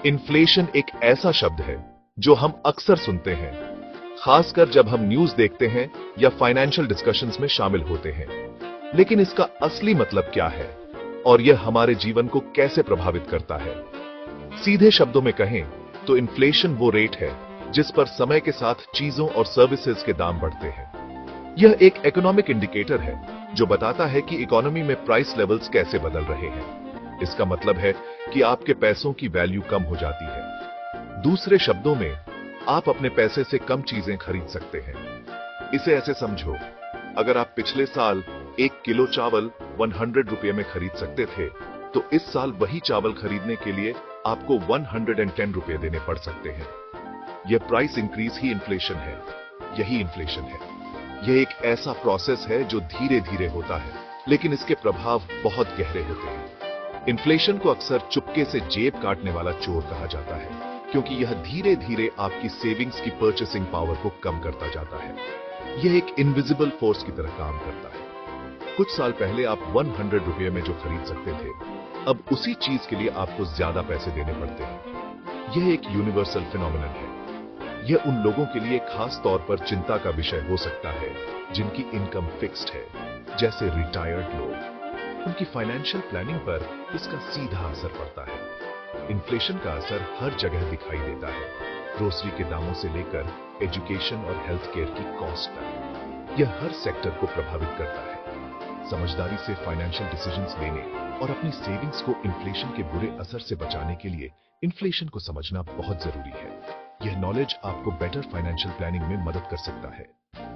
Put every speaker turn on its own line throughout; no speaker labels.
Inflation एक ऐसा शब्द है जो हम अक्सर सुनते हैं, खासकर जब हम न्यूज देखते हैं या फाइनेंशियल डिस्कशंस में शामिल होते हैं। लेकिन इसका असली मतलब क्या है और यह हमारे जीवन को कैसे प्रभावित करता है? सीधे शब्दों में कहें तो इन्फ्लेशन वो रेट है जिस पर समय के साथ चीजों और सर्विसेज के दाम बढ़ते हैं। यह एक इकोनॉमिक इंडिकेटर है जो बताता है कि इकोनॉमी में प्राइस लेवल्स कैसे बदल रहे हैं। इसका मतलब है कि आपके पैसों की वैल्यू कम हो जाती है। दूसरे शब्दों में, आप अपने पैसे से कम चीजें खरीद सकते हैं। इसे ऐसे समझो, अगर आप पिछले साल 1 किलो चावल 100 रुपये में खरीद सकते थे, तो इस साल वही चावल खरीदने के लिए आपको 110 रुपये देने पड़ सकते हैं। यह प्राइस इंक्रीज ही इन्फ्लेशन है। यही इन्फ्लेशन है। यह एक ऐसा प्रोसेस है जो धीरे धीरे होता है, लेकिन इसके प्रभाव बहुत गहरे होते हैं। इन्फ्लेशन को अक्सर चुपके से जेब काटने वाला चोर कहा जाता है, क्योंकि यह धीरे धीरे आपकी सेविंग्स की परचेसिंग पावर को कम करता जाता है। यह एक इनविजिबल फोर्स की तरह काम करता है। कुछ साल पहले आप 100 रुपये में जो खरीद सकते थे, अब उसी चीज के लिए आपको ज्यादा पैसे देने पड़ते हैं। यह एक यूनिवर्सल फिनोमिनन है। यह उन लोगों के लिए खास तौर पर चिंता का विषय हो सकता है जिनकी इनकम फिक्स्ड है, जैसे रिटायर्ड लोग। उनकी फाइनेंशियल प्लानिंग पर इसका सीधा असर पड़ता है। इन्फ्लेशन का असर हर जगह दिखाई देता है, ग्रोसरी के दामों से लेकर एजुकेशन और हेल्थ केयर की कॉस्ट तक। यह हर सेक्टर को प्रभावित करता है। समझदारी से फाइनेंशियल डिसीजंस लेने और अपनी सेविंग्स को इन्फ्लेशन के बुरे असर से बचाने के लिए इन्फ्लेशन को समझना बहुत जरूरी है। यह नॉलेज आपको बेटर फाइनेंशियल प्लानिंग में मदद कर सकता है।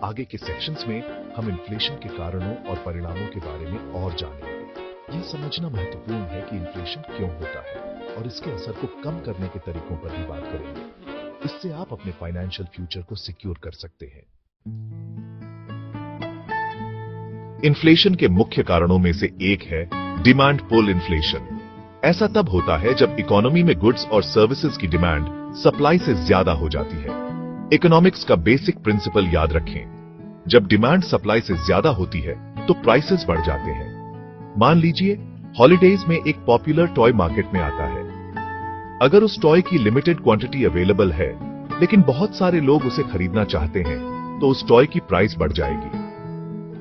आगे के सेक्शंस में हम इन्फ्लेशन के कारणों और परिणामों के बारे में और जानेंगे। यह समझना महत्वपूर्ण है कि इन्फ्लेशन क्यों होता है और इसके असर को कम करने के तरीकों पर भी बात करेंगे। इससे आप अपने फाइनेंशियल फ्यूचर को सिक्योर कर सकते हैं। इन्फ्लेशन के मुख्य कारणों में से एक है डिमांड पुल इन्फ्लेशन। ऐसा तब होता है जब इकोनॉमी में गुड्स और सर्विसेज की डिमांड सप्लाई से ज्यादा हो जाती है। इकोनॉमिक्स का बेसिक प्रिंसिपल याद रखें। जब डिमांड सप्लाई से ज्यादा होती है तो प्राइसेस बढ़ जाते हैं। मान लीजिए हॉलिडेज में एक पॉपुलर टॉय मार्केट में आता है। अगर उस टॉय की लिमिटेड क्वांटिटी अवेलेबल है, लेकिन बहुत सारे लोग उसे खरीदना चाहते हैं, तो उस टॉय की प्राइस बढ़ जाएगी।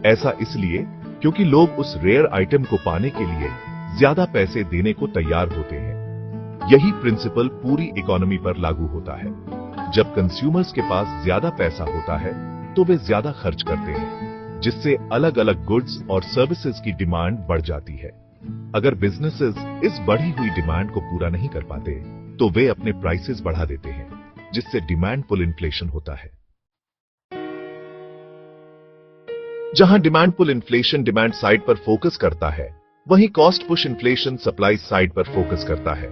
ऐसा इसलिए क्योंकि लोग उस रेयर आइटम को पाने के लिए ज्यादा पैसे देने को तैयार होते हैं। यही प्रिंसिपल पूरी इकोनॉमी पर लागू होता है। जब कंज्यूमर्स के पास ज्यादा पैसा होता है तो वे ज्यादा खर्च करते हैं, जिससे अलग अलग गुड्स और सर्विसेज की डिमांड बढ़ जाती है। अगर बिजनेसेस इस बढ़ी हुई डिमांड को पूरा नहीं कर पाते तो वे अपने प्राइसेस बढ़ा देते हैं, जिससे डिमांड पुल इन्फ्लेशन होता है। जहां demand pull inflation demand side पर फोकस करता है, वहीं cost push inflation supply side पर फोकस करता है।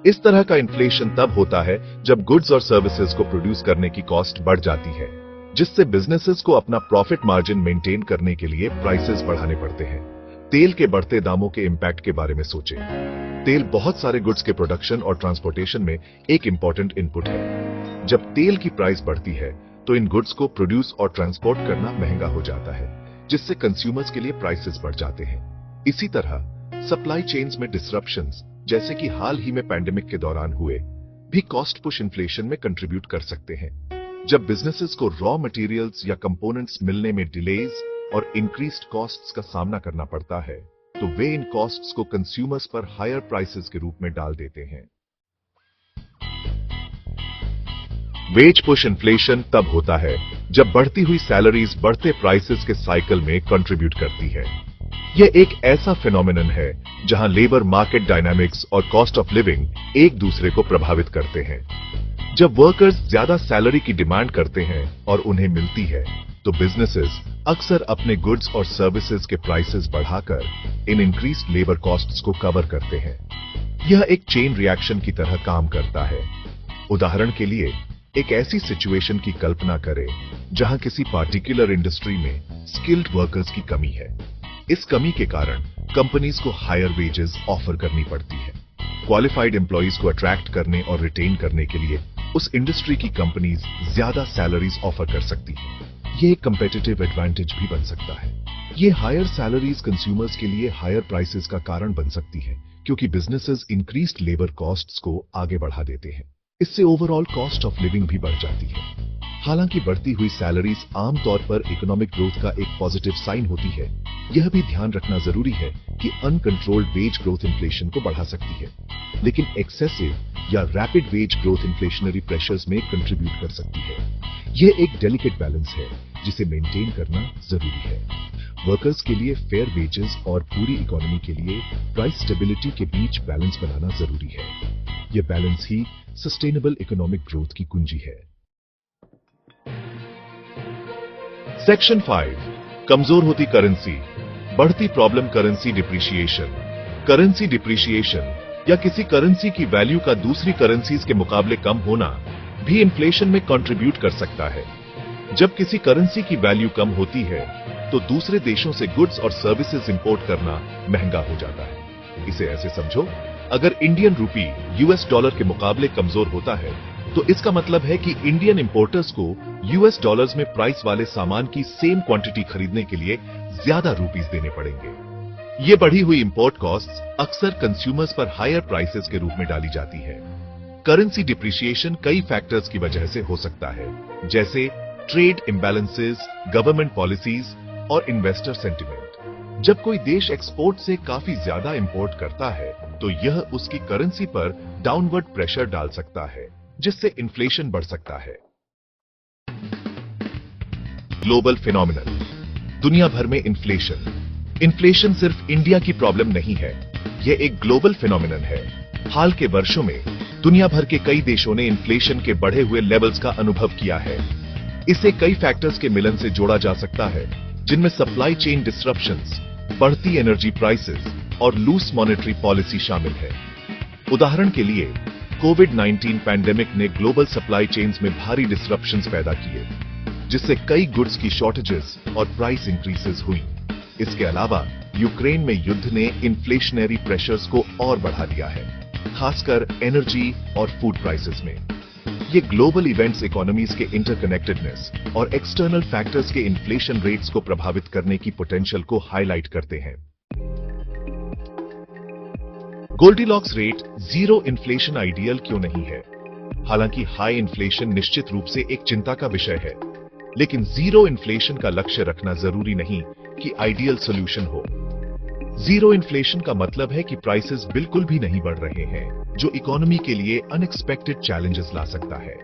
इस तरह का इन्फ्लेशन तब होता है जब गुड्स और सर्विसेज को प्रोड्यूस करने की कॉस्ट बढ़ जाती है, जिससे बिजनेसेस को अपना प्रॉफिट मार्जिन मेंटेन करने के लिए प्राइसेस बढ़ाने पड़ते हैं। तेल के बढ़ते दामों के इंपैक्ट के बारे में सोचें। तेल बहुत सारे गुड्स के प्रोडक्शन और ट्रांसपोर्टेशन में एक इंपॉर्टेंट इनपुट है। जब तेल की प्राइस बढ़ती है तो इन गुड्स को प्रोड्यूस और ट्रांसपोर्ट करना महंगा हो जाता है, जिससे कंज्यूमर्स के लिए प्राइसेस बढ़ जाते हैं। इसी तरह सप्लाई चेन्स में डिसरप्शंस, जैसे कि हाल ही में पैंडेमिक के दौरान हुए, भी कॉस्ट पुश इन्फ्लेशन में कंट्रीब्यूट कर सकते हैं। जब बिजनेसेस को रॉ मटेरियल्स या कंपोनेंट्स मिलने में डिलेज और इंक्रीज्ड कॉस्ट्स का सामना करना पड़ता है, तो वे इन कॉस्ट्स को कंज्यूमर्स पर हायर प्राइसेस के रूप में डाल देते हैं। वेज पुश इन्फ्लेशन तब होता है जब बढ़ती हुई सैलरीज बढ़ते प्राइसेस के साइकिल में कंट्रीब्यूट करती है। यह एक ऐसा फिनोमिनन है जहां लेबर मार्केट डायनामिक्स और कॉस्ट ऑफ लिविंग एक दूसरे को प्रभावित करते हैं। जब वर्कर्स ज्यादा सैलरी की डिमांड करते हैं और उन्हें मिलती है, तो बिजनेसेस अक्सर अपने गुड्स और सर्विसेज के प्राइसेस बढ़ाकर इन इंक्रीज्ड लेबर कॉस्ट्स को कवर करते हैं। यह एक चेन रिएक्शन की तरह काम करता है। उदाहरण के लिए, एक ऐसी सिचुएशन की कल्पना करें जहां किसी पार्टिकुलर इंडस्ट्री में स्किल्ड वर्कर्स की कमी है। इस कमी के कारण कंपनीज को हायर वेजेस ऑफर करनी पड़ती है। क्वालिफाइड एम्प्लॉइज को अट्रैक्ट करने और रिटेन करने के लिए उस इंडस्ट्री की कंपनीज ज्यादा सैलरीज ऑफर कर सकती हैं। ये एक कंपेटिटिव एडवांटेज भी बन सकता है। ये हायर सैलरीज कंज्यूमर्स के लिए हायर प्राइसेस का कारण बन सकती है, क्योंकि बिजनेसेस इंक्रीज्ड लेबर कॉस्ट्स को आगे बढ़ा देते हैं। इससे ओवरऑल कॉस्ट ऑफ लिविंग भी बढ़ जाती है। हालांकि बढ़ती हुई सैलरीज आमतौर पर इकोनॉमिक ग्रोथ का एक पॉजिटिव साइन होती है, यह भी ध्यान रखना जरूरी है कि अनकंट्रोल्ड वेज ग्रोथ इन्फ्लेशन को बढ़ा सकती है, लेकिन एक्सेसिव या rapid wage growth inflationary pressures में कंट्रीब्यूट कर सकती है। यह एक डेलिकेट बैलेंस है जिसे मेंटेन करना जरूरी है। वर्कर्स के लिए फेयर वेजेस और पूरी इकोनॉमी के लिए प्राइस स्टेबिलिटी के बीच बैलेंस बनाना जरूरी है। यह बैलेंस ही सस्टेनेबल इकोनॉमिक ग्रोथ की कुंजी है। सेक्शन 5, कमजोर होती करेंसी, बढ़ती problem currency depreciation. Currency depreciation या किसी करेंसी की वैल्यू का दूसरी करेंसीज के मुकाबले कम होना भी इन्फ्लेशन में कंट्रीब्यूट कर सकता है। जब किसी करेंसी की वैल्यू कम होती है तो दूसरे देशों से गुड्स और सर्विसेज इंपोर्ट करना महंगा हो जाता है। इसे ऐसे समझो, अगर इंडियन रूपी यूएस डॉलर के मुकाबले कमजोर होता है तो इसका मतलब है कि इंडियन इंपोर्टर्स को यूएस डॉलर्स में प्राइस वाले सामान की सेम क्वांटिटी खरीदने के लिए ज्यादा रुपीस देने पड़ेंगे। ये बढ़ी हुई इंपोर्ट कॉस्ट्स अक्सर कंज्यूमर्स पर हायर प्राइसेस के रूप में डाली जाती है। करेंसी डिप्रिशिएशन कई फैक्टर्स की वजह से हो सकता है, जैसे ट्रेड इम्बैलेंसेस, गवर्नमेंट पॉलिसीज और इन्वेस्टर सेंटिमेंट। जब कोई देश एक्सपोर्ट से काफी ज्यादा इंपोर्ट करता है तो यह उसकी करेंसी पर डाउनवर्ड प्रेशर डाल सकता है, जिससे इन्फ्लेशन बढ़ सकता है। ग्लोबल फिनोमिनन, दुनिया भर में इन्फ्लेशन सिर्फ इंडिया की प्रॉब्लम नहीं है, यह एक ग्लोबल फिनोमिनन है। हाल के वर्षों में दुनिया भर के कई देशों ने इन्फ्लेशन के बढ़े हुए लेवल्स का अनुभव किया है। इसे कई फैक्टर्स के मिलन से जोड़ा जा सकता है, जिनमें सप्लाई चेन डिसरप्शंस, बढ़ती एनर्जी प्राइसेस और लूज मॉनेटरी पॉलिसी शामिल है। उदाहरण के लिए कोविड-19 पैंडेमिक ने ग्लोबल सप्लाई चेन्स में भारी डिसरप्शंस पैदा किए, जिससे कई गुड्स की शॉर्टेजेस और प्राइस इंक्रीजेस हुई। इसके अलावा यूक्रेन में युद्ध ने इन्फ्लेशनरी प्रेशर्स को और बढ़ा दिया है, खासकर एनर्जी और फूड प्राइसेस में। ये ग्लोबल इवेंट्स इकोनॉमीज के इंटरकनेक्टेडनेस और एक्सटर्नल फैक्टर्स के इन्फ्लेशन रेट्स को प्रभावित करने की पोटेंशियल को हाईलाइट करते हैं। Goldilocks rate zero inflation ideal क्यों नहीं है? हालांकि हाई इन्फ्लेशन निश्चित रूप से एक चिंता का विषय है, लेकिन जीरो इन्फ्लेशन का लक्ष्य रखना जरूरी नहीं कि आइडियल सॉल्यूशन हो। जीरो इन्फ्लेशन का मतलब है कि प्राइसेस बिल्कुल भी नहीं बढ़ रहे हैं, जो इकोनॉमी के लिए अनएक्सपेक्टेड चैलेंजेस ला सकता है।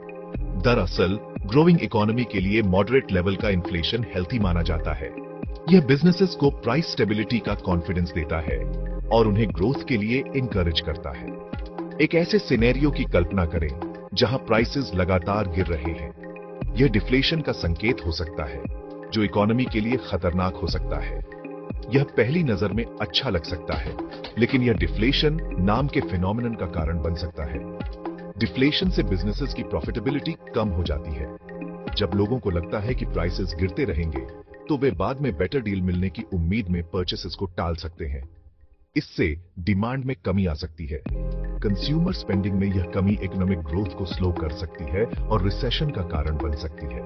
दरअसल ग्रोइंग इकोनॉमी के लिए मॉडरेट लेवल का इन्फ्लेशन हेल्थी माना जाता है। यह बिजनेसेस को प्राइस स्टेबिलिटी का कॉन्फिडेंस देता है और उन्हें ग्रोथ के लिए इंकरेज करता है। एक ऐसे सिनेरियो की कल्पना करें जहां प्राइसेस लगातार गिर रहे हैं। यह डिफ्लेशन का संकेत हो सकता है, जो इकोनॉमी के लिए खतरनाक हो सकता है। यह पहली नजर में अच्छा लग सकता है, लेकिन यह डिफ्लेशन नाम के फिनोमिनन का कारण बन सकता है। डिफ्लेशन से बिजनेसेस की प्रॉफिटेबिलिटी कम हो जाती है। जब लोगों को लगता है कि प्राइसेस गिरते रहेंगे, तो वे बाद में बेटर डील मिलने की उम्मीद में परचेसेस को टाल सकते हैं। इससे डिमांड में कमी आ सकती है। कंज्यूमर स्पेंडिंग में यह कमी इकोनॉमिक ग्रोथ को स्लो कर सकती है और रिसेशन का कारण बन सकती है।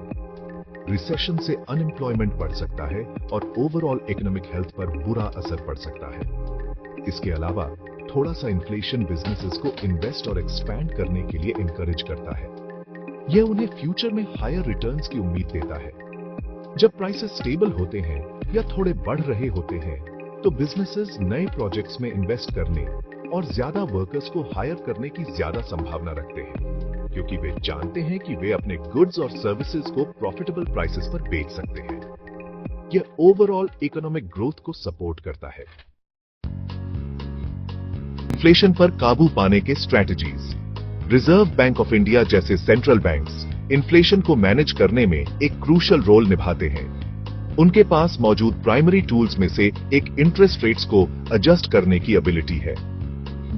रिसेशन से अनएम्प्लॉयमेंट बढ़ सकता है और ओवरऑल इकोनॉमिक हेल्थ पर बुरा असर पड़ सकता है। इसके अलावा थोड़ा सा इन्फ्लेशन बिजनेसेस को इन्वेस्ट और एक्सपैंड करने के लिए इंकरेज करता है। यह उन्हें फ्यूचर में हायर रिटर्न्स की उम्मीद देता है। जब प्राइसेस स्टेबल होते हैं या थोड़े बढ़ रहे होते हैं, तो बिजनेसेस नए प्रोजेक्ट्स में इन्वेस्ट करने और ज्यादा वर्कर्स को हायर करने की ज्यादा संभावना रखते हैं, क्योंकि वे जानते हैं कि वे अपने गुड्स और सर्विसेज को प्रॉफिटेबल प्राइसेस पर बेच सकते हैं। यह ओवरऑल इकोनॉमिक ग्रोथ को सपोर्ट करता है। इन्फ्लेशन पर काबू पाने के strategies. Reserve bank of India जैसे सेंट्रल बैंक्स इन्फ्लेशन को मैनेज करने में एक क्रूशियल रोल निभाते हैं। उनके पास मौजूद प्राइमरी टूल्स में से एक इंटरेस्ट रेट्स को एडजस्ट करने की एबिलिटी है।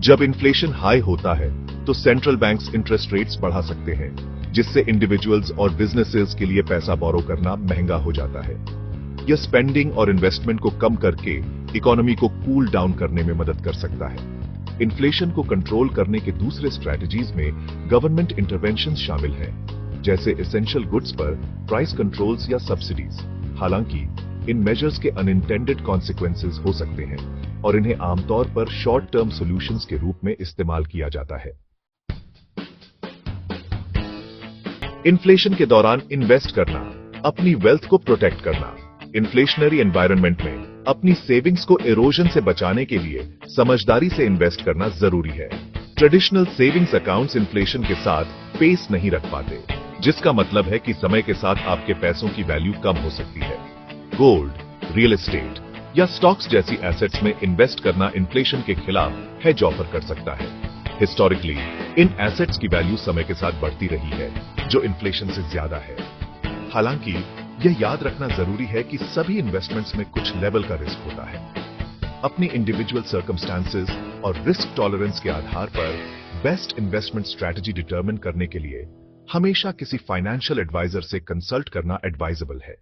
जब इन्फ्लेशन हाई होता है तो सेंट्रल बैंक्स इंटरेस्ट रेट्स बढ़ा सकते हैं, जिससे इंडिविजुअल्स और बिजनेसेस के लिए पैसा बोरो करना महंगा हो जाता है। यह स्पेंडिंग और इन्वेस्टमेंट को कम करके इकोनॉमी को कूल डाउन करने में मदद कर सकता है। इन्फ्लेशन को कंट्रोल करने के दूसरे स्ट्रैटेजीज में गवर्नमेंट इंटरवेंशन शामिल हैं, जैसे एसेंशियल गुड्स पर प्राइस कंट्रोल्स या सब्सिडीज। हालांकि इन मेजर्स के अनइंटेंडेड कॉन्सिक्वेंसेस हो सकते हैं, और इन्हें आमतौर पर शॉर्ट टर्म सॉल्यूशंस के रूप में इस्तेमाल किया जाता है। इन्फ्लेशन के दौरान इन्वेस्ट करना, अपनी वेल्थ को प्रोटेक्ट करना। इन्फ्लेशनरी एनवायरनमेंट में अपनी सेविंग्स को इरोजन से बचाने के लिए समझदारी से इन्वेस्ट करना जरूरी है। ट्रेडिशनल सेविंग्स अकाउंट्स इन्फ्लेशन के साथ पेस नहीं रख पाते, जिसका मतलब है कि समय के साथ आपके पैसों की वैल्यू कम हो सकती है। गोल्ड, रियल एस्टेट या स्टॉक्स जैसी एसेट्स में इन्वेस्ट करना इन्फ्लेशन के खिलाफ हेज ऑफर कर सकता है। हिस्टोरिकली इन एसेट्स की वैल्यू समय के साथ बढ़ती रही है, जो इन्फ्लेशन से ज्यादा है। हालांकि यह याद रखना जरूरी है कि सभी इन्वेस्टमेंट्स में कुछ लेवल का रिस्क होता है। अपनी इंडिविजुअल सर्कमस्टांसेस और रिस्क टॉलरेंस के आधार पर बेस्ट इन्वेस्टमेंट स्ट्रैटेजी डिटरमिन करने के लिए हमेशा किसी फाइनेंशियल एडवाइजर से कंसल्ट करना एडवाइजेबल है।